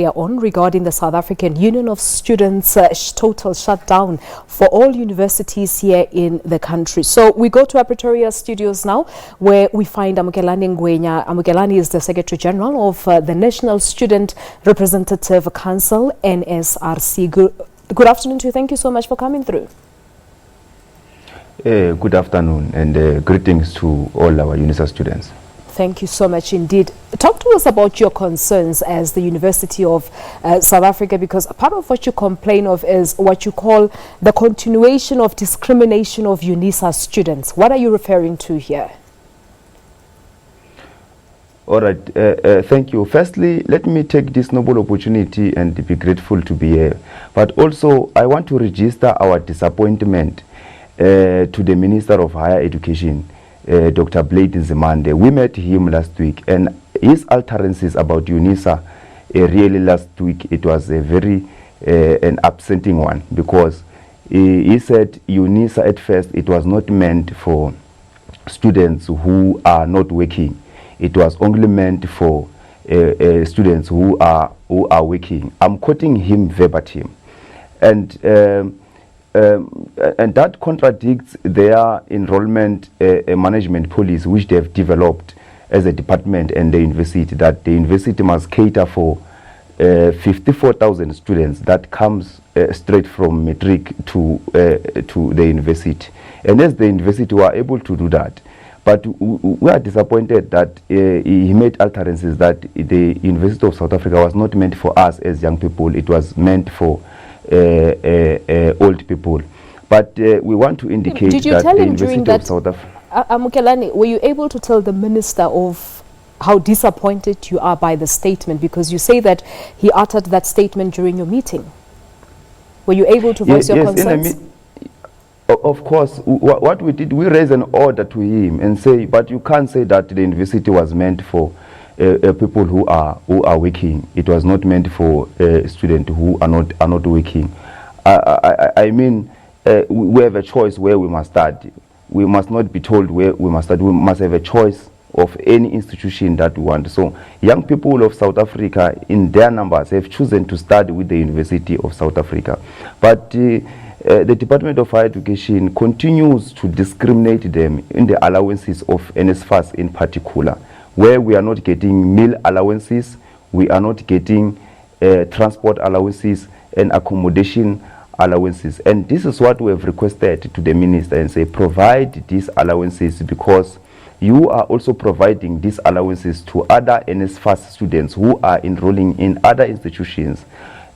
On regarding the South African Union of Students total shutdown for all universities here in the country. So we go to our Pretoria studios now, where we find Amukelani Ngwenya. Amukelani is the Secretary General of the National Student Representative Council, NSRC. Good afternoon to you. Thank you so much for coming through. Good afternoon and greetings to all our UNISA students. Thank you so much indeed. Talk to us about your concerns as the University of South Africa, because part of what you complain of is what you call the continuation of discrimination of UNISA students. What are you referring to here? All right, thank you. Firstly, let me take this noble opportunity and be grateful to be here. But also, I want to register our disappointment to the Minister of Higher Education, Dr. Blade Nzimande. We met him last week, and his utterances about UNISA really last week, it was a very an upsetting one, because he said UNISA at first, it was not meant for students who are not working. It was only meant for students who are working. I'm quoting him verbatim, and that contradicts their enrollment management policy, which they have developed as a department and the university, that the university must cater for 54,000 students that comes straight from matric to the university. And as the university were able to do that, but we are disappointed that he made utterances that the University of South Africa was not meant for us as young people. It was meant for old people. But we want to indicate that the University of South Africa... Amukelani, were you able to tell the minister of how disappointed you are by the statement? Because you say that he uttered that statement during your meeting. Were you able to voice your concerns? Of course, what we did, we raised an order to him and say, but you can't say that the university was meant for people who are working. It was not meant for students who are not working. I mean, we have a choice where we must start. We must not be told where we must start. We must have a choice of any institution that we want. So young people of South Africa, in their numbers, have chosen to study with the University of South Africa. But the Department of Higher Education continues to discriminate them in the allowances of NSRC in particular, where we are not getting meal allowances, we are not getting transport allowances and accommodation allowances. And this is what we have requested to the minister, and say, provide these allowances, because you are also providing these allowances to other NSRC students who are enrolling in other institutions.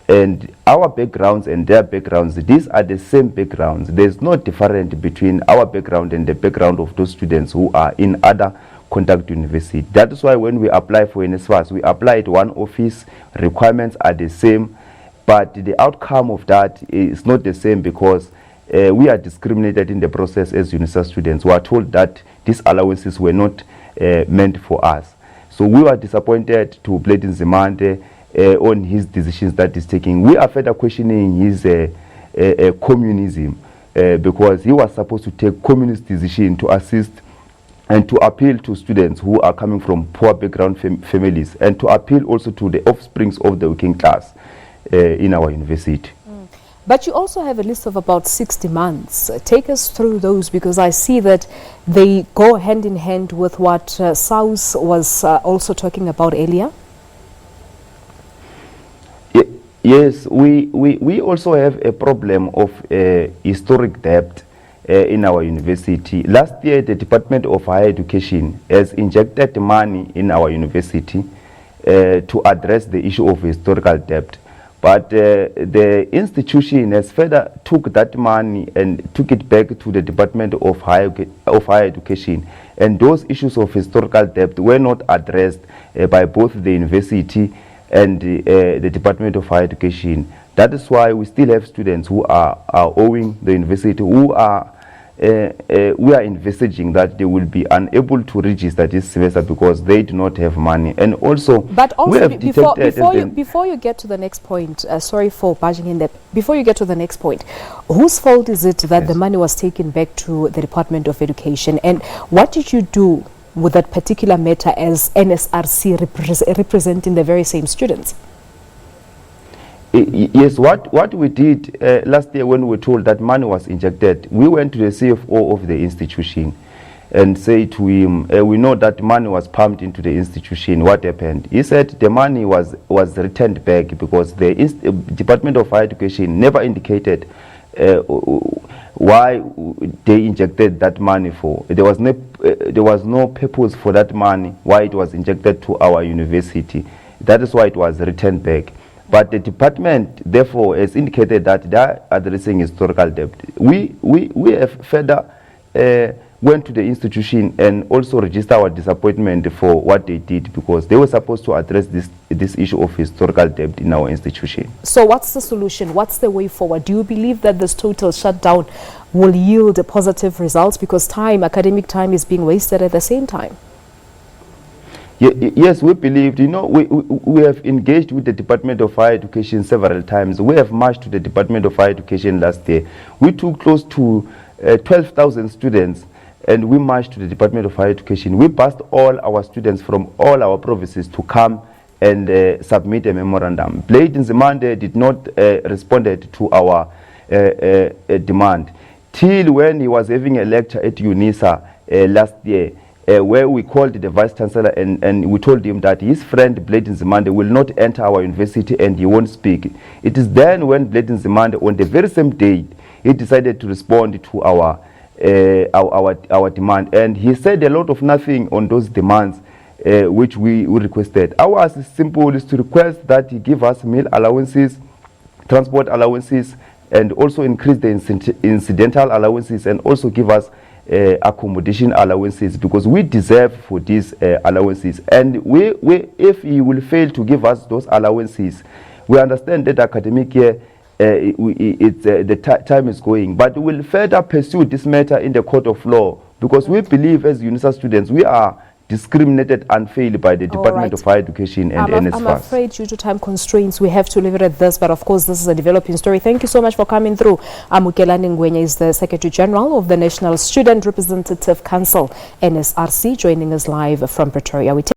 And our backgrounds and their backgrounds, these are the same backgrounds. There's no difference between our background and the background of those students who are in other contact university. That is why when we apply for NSRC, we apply at one office, requirements are the same, but the outcome of that is not the same, because we are discriminated in the process as UNISA students. We are told that these allowances were not meant for us. So we were disappointed to Blade Nzimande on his decisions that he's taking. We are further questioning his communism, because he was supposed to take communist decision to assist and to appeal to students who are coming from poor background families, and to appeal also to the offsprings of the working class in our university. But you also have a list of about 6 demands. Take us through those, because I see that they go hand in hand with what South was also talking about earlier. Yes, we also have a problem of historic debt in our university. Last year, the Department of Higher Education has injected money in our university to address the issue of historical debt. But the institution has further took that money and took it back to the Department of Higher Education. And those issues of historical debt were not addressed by both the university and the Department of Higher Education. That is why we still have students who are owing the university, who are we are envisaging that they will be unable to register this semester because they do not have money. And also, but also before you get to the next point, sorry for barging in there, before you get to the next point, whose fault is it that the money was taken back to the Department of Education, and what did you do with that particular matter as NSRC representing the very same students? Yes, what we did last year when we were told that money was injected, we went to the CFO of the institution and said to him, we know that money was pumped into the institution. What happened? He said the money was returned back because the Department of Higher Education never indicated why they injected that money for. There was no purpose for that money, why it was injected to our university. That is why it was returned back. But the department, therefore, has indicated that they are addressing historical debt. We have further went to the institution and also registered our disappointment for what they did, because they were supposed to address this issue of historical debt in our institution. So what's the solution? What's the way forward? Do you believe that this total shutdown will yield positive results, because academic time is being wasted at the same time? Yes, we believed. We have engaged with the Department of Higher Education several times. We have marched to the Department of Higher Education last year. We took close to 12,000 students, and we marched to the Department of Higher Education. We asked all our students from all our provinces to come and submit a memorandum. Blade Nzimande did not respond to our demand till when he was having a lecture at UNISA last year, where we called the Vice Chancellor and we told him that his friend Blade Nzimande will not enter our university and he won't speak. It is then when Blade Nzimande, on the very same day, he decided to respond to our demand, and he said a lot of nothing on those demands which we requested. Ours is simple, is to request that he give us meal allowances, transport allowances, and also increase the incidental allowances, and also give us accommodation allowances, because we deserve for these allowances. And if he will fail to give us those allowances, we understand that academic year the time is going, but we will further pursue this matter in the court of law, because we believe as UNISA students we are discriminated unfairly by the Department of Higher Education and NSRC. I'm afraid due to time constraints we have to leave it at this, but of course this is a developing story. Thank you so much for coming through. Amukelani Ngwenya is the Secretary General of the National Student Representative Council, NSRC, joining us live from Pretoria.